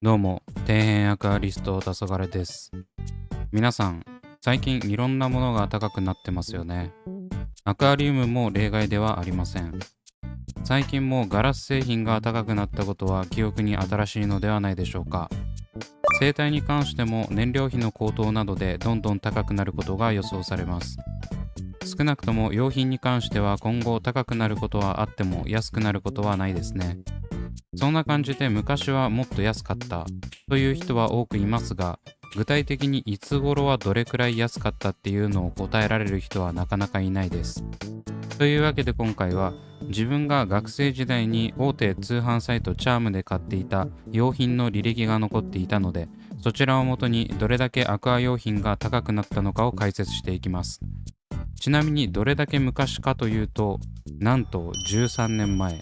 どうも、底辺アクアリスト黄昏です。皆さん、最近いろんなものが高くなってますよね。アクアリウムも例外ではありません。最近もガラス製品が高くなったことは記憶に新しいのではないでしょうか。生態に関しても燃料費の高騰などでどんどん高くなることが予想されます。少なくとも用品に関しては今後高くなることはあっても安くなることはないですね。そんな感じで昔はもっと安かったという人は多くいますが、具体的にいつ頃はどれくらい安かったっていうのを答えられる人はなかなかいないです。というわけで今回は自分が学生時代に大手通販サイトチャームで買っていた用品の履歴が残っていたので、そちらをもとにどれだけアクア用品が高くなったのかを解説していきます。ちなみにどれだけ昔かというと、なんと13年前。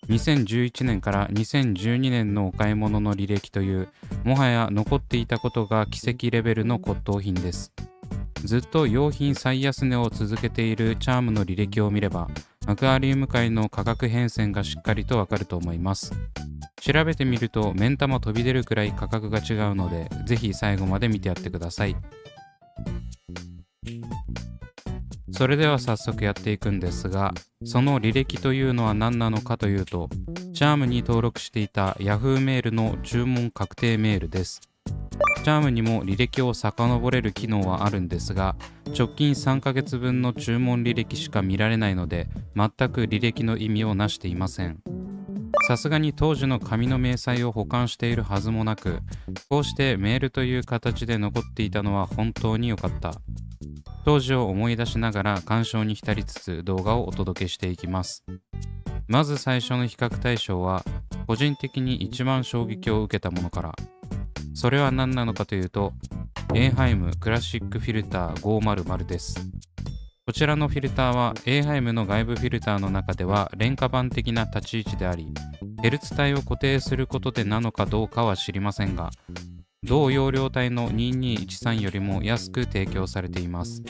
2011年から2012年のお買い物の履歴という、もはや残っていたことが奇跡レベルの骨董品です。ずっと用品最安値を続けているチャームの履歴を見れば、アクアリウム界の価格変遷がしっかりとわかると思います。調べてみると目ん玉飛び出るくらい価格が違うので、ぜひ最後まで見てやってください。それでは早速やっていくんですが、その履歴というのは何なのかというと、チャームに登録していた Yahoo メールの注文確定メールです。チャームにも履歴を遡れる機能はあるんですが、直近3ヶ月分の注文履歴しか見られないので、全く履歴の意味をなしていません。さすがに当時の紙の明細を保管しているはずもなく、こうしてメールという形で残っていたのは本当に良かった。当時を思い出しながら鑑賞に浸りつつ動画をお届けしていきます。まず最初の比較対象は、個人的に一番衝撃を受けたものから。それは何なのかというと、エーハイムクラシックフィルター500です。こちらのフィルターはエーハイムの外部フィルターの中では廉価版的な立ち位置であり、ヘルツ帯を固定することでなのかどうかは知りませんが、同容量帯の2213よりも安く提供されています。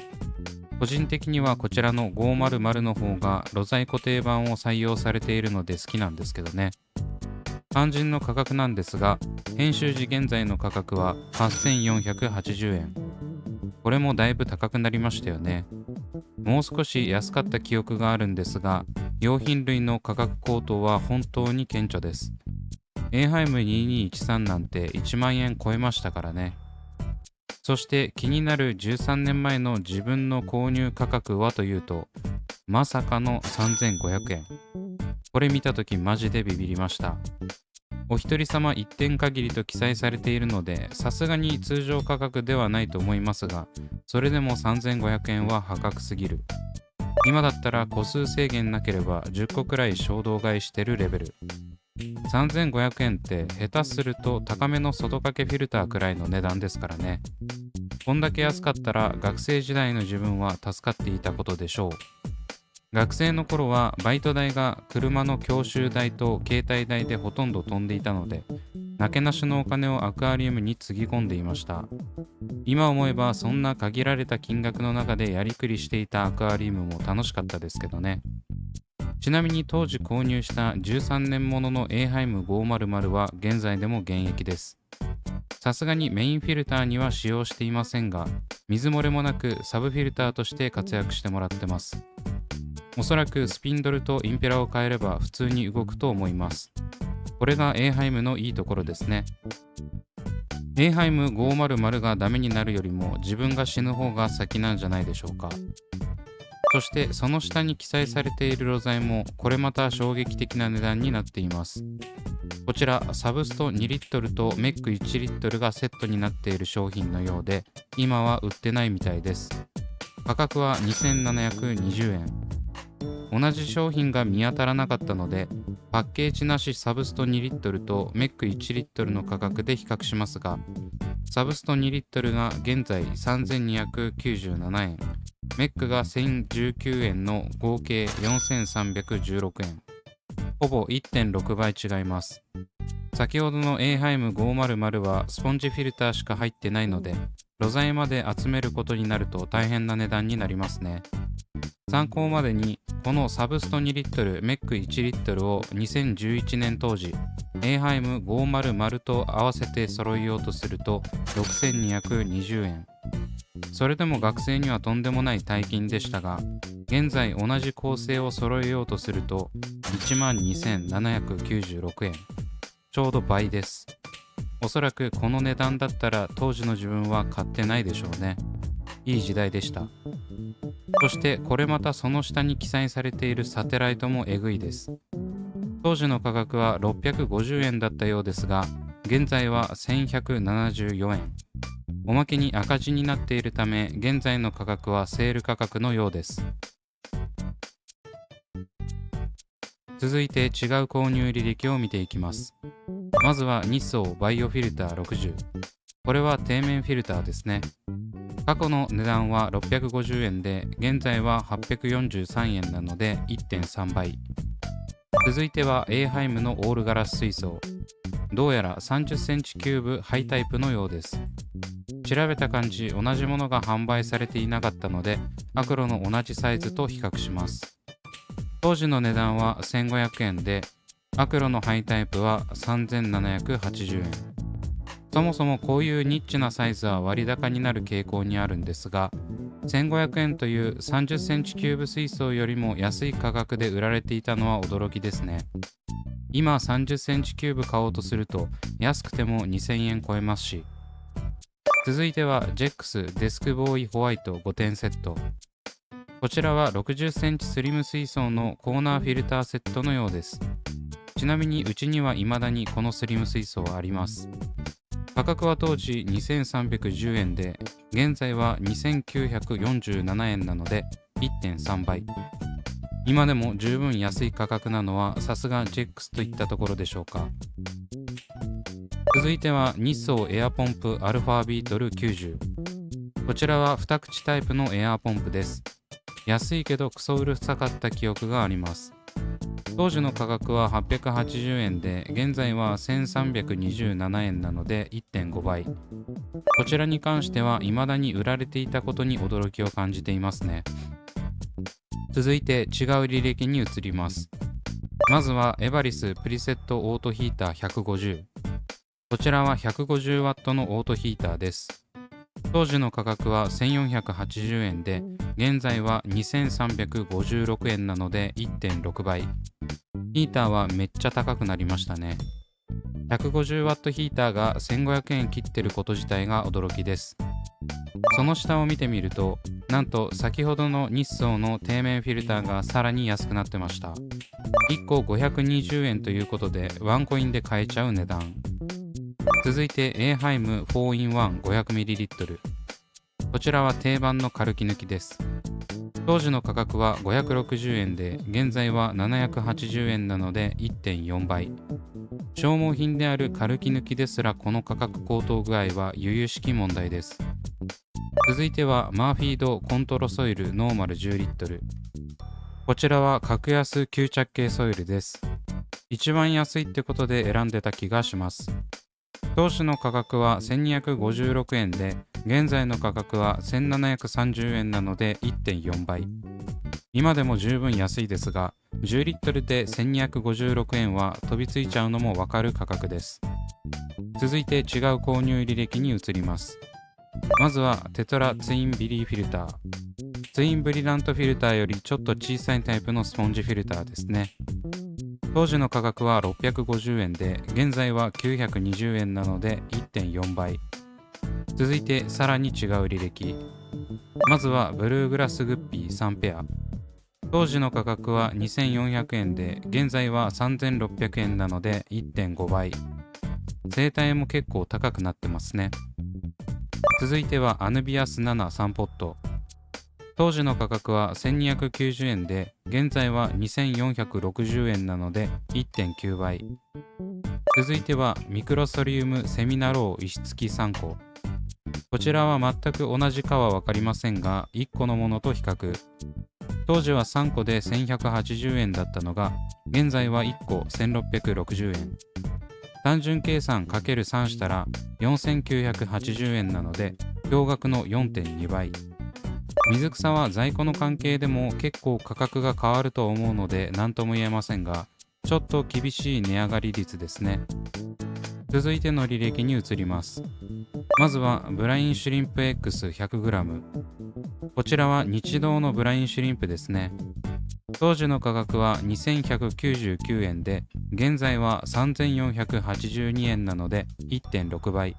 個人的にはこちらの500の方が露在固定版を採用されているので好きなんですけどね。肝心の価格なんですが、編集時現在の価格は8480円。これもだいぶ高くなりましたよね。もう少し安かった記憶があるんですが、用品類の価格高騰は本当に顕著です。エーハイム2213なんて1万円超えましたからね。そして気になる13年前の自分の購入価格はというと、まさかの3500円。これ見たときマジでビビりました。お一人様一点限りと記載されているので、さすがに通常価格ではないと思いますが、それでも3500円は破格すぎる。今だったら個数制限なければ10個くらい衝動買いしてるレベル。3500円って下手すると高めの外掛けフィルターくらいの値段ですからね。こんだけ安かったら学生時代の自分は助かっていたことでしょう。学生の頃はバイト代が車の教習代と携帯代でほとんど飛んでいたので、なけなしのお金をアクアリウムにつぎ込んでいました。今思えばそんな限られた金額の中でやりくりしていたアクアリウムも楽しかったですけどね。ちなみに当時購入した13年もののエーハイム500は現在でも現役です。さすがにメインフィルターには使用していませんが、水漏れもなくサブフィルターとして活躍してもらってます。おそらくスピンドルとインペラを変えれば普通に動くと思います。これがエーハイムのいいところですね。エーハイム500がダメになるよりも自分が死ぬ方が先なんじゃないでしょうか。そしてその下に記載されている露材もこれまた衝撃的な値段になっています。こちらサブスト2リットルとメック1リットルがセットになっている商品のようで、今は売ってないみたいです。価格は2720円。同じ商品が見当たらなかったので、パッケージなしサブスト2リットルとメック1リットルの価格で比較しますが、サブスト2リットルが現在3297円、メックが1019円の合計4316円。ほぼ 1.6 倍違います。先ほどのエーハイム500はスポンジフィルターしか入ってないので、露材まで集めることになると大変な値段になりますね。参考までに、このサブスト2リットル、メック1リットルを2011年当時、エーハイム500と合わせて揃えようとすると6220円。それでも学生にはとんでもない大金でしたが、現在同じ構成を揃えようとすると12,796円。ちょうど倍です。おそらくこの値段だったら当時の自分は買ってないでしょうね。いい時代でした。そしてこれまたその下に記載されているサテライトもえぐいです。当時の価格は650円だったようですが、現在は1174円。おまけに赤字になっているため、現在の価格はセール価格のようです。続いて違う購入履歴を見ていきます。まずは日総バイオフィルター60。これは底面フィルターですね。過去の値段は650円で、現在は843円なので 1.3 倍。続いてはエーハイムのオールガラス水槽。どうやら30センチキューブハイタイプのようです。調べた感じ、同じものが販売されていなかったので、アクロの同じサイズと比較します。当時の値段は1500円で、アクロのハイタイプは3780円。そもそもこういうニッチなサイズは割高になる傾向にあるんですが、1500円という30センチキューブ水槽よりも安い価格で売られていたのは驚きですね。今30センチキューブ買おうとすると安くても2000円超えますし。続いてはジェックスデスクボーイホワイト5点セット。こちらは60センチスリム水槽のコーナーフィルターセットのようです。ちなみにうちには未だにこのスリム水槽はあります。価格は当時2310円で、現在は2947円なので 1.3 倍。今でも十分安い価格なのはさすがジェックスといったところでしょうか。続いては日総エアポンプアルファビートル90。こちらは2口タイプのエアポンプです。安いけどクソうるさかった記憶があります。当時の価格は880円で、現在は1327円なので 1.5 倍。こちらに関しては未だに売られていたことに驚きを感じていますね。続いて違う履歴に移ります。まずはエバリスプリセットオートヒーター150。こちらは 150W のオートヒーターです。当時の価格は1480円で、現在は2356円なので 1.6 倍。ヒーターはめっちゃ高くなりましたね。150W ヒーターが1500円切ってること自体が驚きです。その下を見てみると、なんと先ほどの日総の底面フィルターがさらに安くなってました。1個520円ということでワンコインで買えちゃう値段。続いてエーハイム 4in1 500ml。こちらは定番の軽き抜きです。当時の価格は560円で、現在は780円なので 1.4 倍。消耗品である軽き抜きですらこの価格高騰具合は由々しき問題です。続いてはマーフィードコントロソイルノーマル10リットル。こちらは格安吸着系ソイルです。一番安いってことで選んでた気がします。当時の価格は1256円で、現在の価格は1730円なので 1.4 倍。今でも十分安いですが、10リットルで1256円は飛びついちゃうのもわかる価格です。続いて違う購入履歴に移ります。まずはテトラツインビリーフィルター。ツインブリラントフィルターよりちょっと小さいタイプのスポンジフィルターですね。当時の価格は650円で、現在は920円なので 1.4 倍。続いてさらに違う履歴。まずはブルーグラスグッピー3ペア。当時の価格は2400円で、現在は3600円なので 1.5 倍。生態も結構高くなってますね。続いてはアヌビアス73ポット。当時の価格は1290円で、現在は2460円なので 1.9 倍。続いてはミクロソリウムセミナロー石付き3個。こちらは全く同じかは分かりませんが、1個のものと比較。当時は3個で1180円だったのが、現在は1個1660円。単純計算 ×3 したら4980円なので驚愕の 4.2 倍。水草は在庫の関係でも結構価格が変わると思うので何とも言えませんが、ちょっと厳しい値上がり率ですね。続いての履歴に移ります。まずはブラインシュリンプ X100g。 こちらは日動のブラインシュリンプですね。当時の価格は2199円で現在は3482円なので 1.6 倍。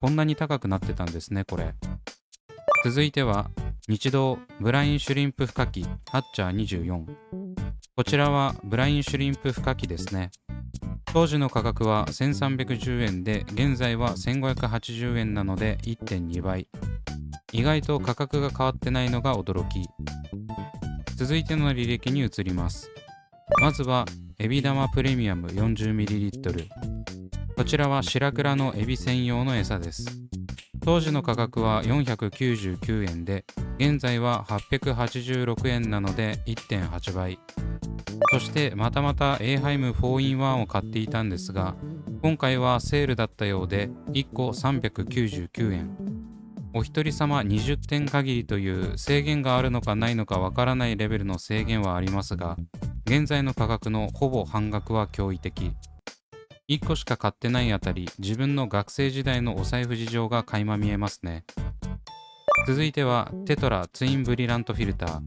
こんなに高くなってたんですねこれ。続いては日動ブラインシュリンプ孵化器ハッチャー24。こちらはブラインシュリンプ孵化器ですね。当時の価格は1310円で現在は1580円なので 1.2 倍。意外と価格が変わってないのが驚き。続いての履歴に移ります。まずはエビ玉プレミアム 40ml。 こちらは白倉のエビ専用の餌です。当時の価格は499円で現在は886円なので 1.8 倍。そしてまたまたエーハイム 4in1 を買っていたんですが、今回はセールだったようで1個399円。お一人様20点限りという制限があるのかないのかわからないレベルの制限はありますが、現在の価格のほぼ半額は驚異的。1個しか買ってないあたり、自分の学生時代のお財布事情が垣間見えますね。続いてはテトラツインブリラントフィルター。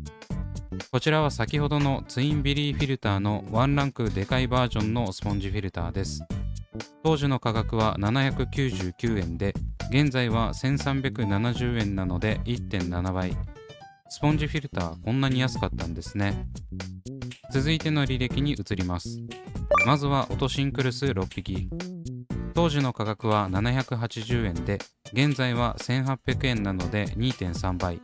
こちらは先ほどのツインビリーフィルターのワンランクでかいバージョンのスポンジフィルターです。当時の価格は799円で現在は1370円なので 1.7 倍。スポンジフィルターこんなに安かったんですね。続いての履歴に移ります。まずはオトシンクルス6匹。当時の価格は780円で現在は1800円なので 2.3 倍。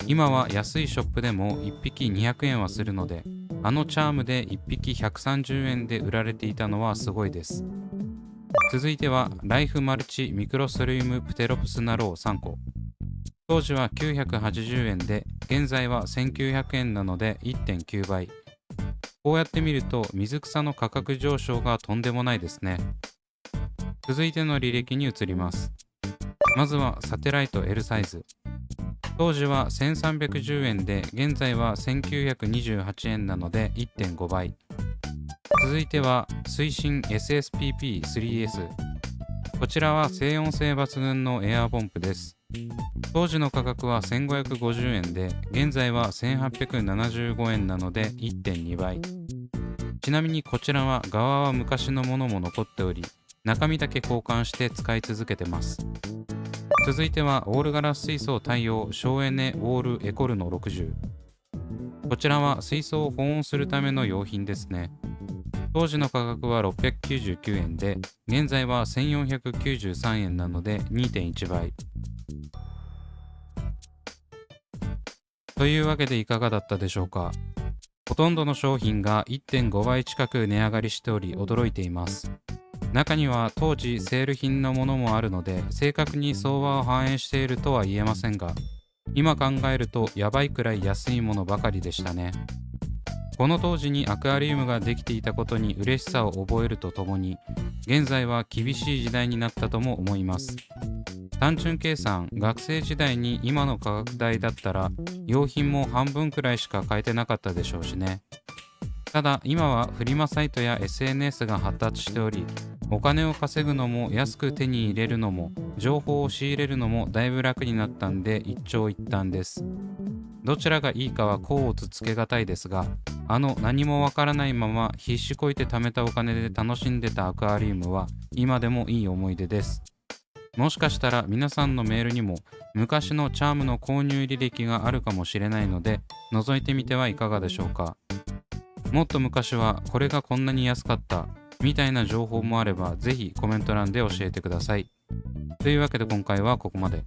今は安いショップでも1匹200円はするので、あのチャームで1匹130円で売られていたのはすごいです。続いてはライフマルチミクロストリームプテロプスナロー3個。当時は980円で現在は1900円なので 1.9 倍。こうやって見ると水草の価格上昇がとんでもないですね。続いての履歴に移ります。まずはサテライト L サイズ。当時は1310円で現在は1928円なので 1.5 倍。続いては水深 SSPP3S。 こちらは静音性抜群のエアーポンプです。当時の価格は1550円で現在は1875円なので 1.2 倍。ちなみにこちらは側は昔のものも残っており、中身だけ交換して使い続けてます。続いてはオールガラス水槽対応省エネウォールエコルノ60。こちらは水槽を保温するための用品ですね。当時の価格は699円で現在は1493円なので 2.1 倍。というわけでいかがだったでしょうか。ほとんどの商品が 1.5 倍近く値上がりしており驚いています。中には当時セール品のものもあるので正確に相場を反映しているとは言えませんが、今考えるとやばいくらい安いものばかりでしたね。この当時にアクアリウムができていたことに嬉しさを覚えるとともに、現在は厳しい時代になったとも思います。単純計算、学生時代に今の価格帯だったら用品も半分くらいしか買えてなかったでしょうしね。ただ今はフリマサイトや SNS が発達しており、お金を稼ぐのも安く手に入れるのも情報を仕入れるのもだいぶ楽になったんで一長一短です。どちらがいいかは甲乙つけがたいですが、何もわからないまま必死こいて貯めたお金で楽しんでたアクアリウムは今でもいい思い出です。もしかしたら皆さんのメールにも昔のチャームの購入履歴があるかもしれないので覗いてみてはいかがでしょうか。もっと昔はこれがこんなに安かったみたいな情報もあればぜひコメント欄で教えてください。というわけで今回はここまで。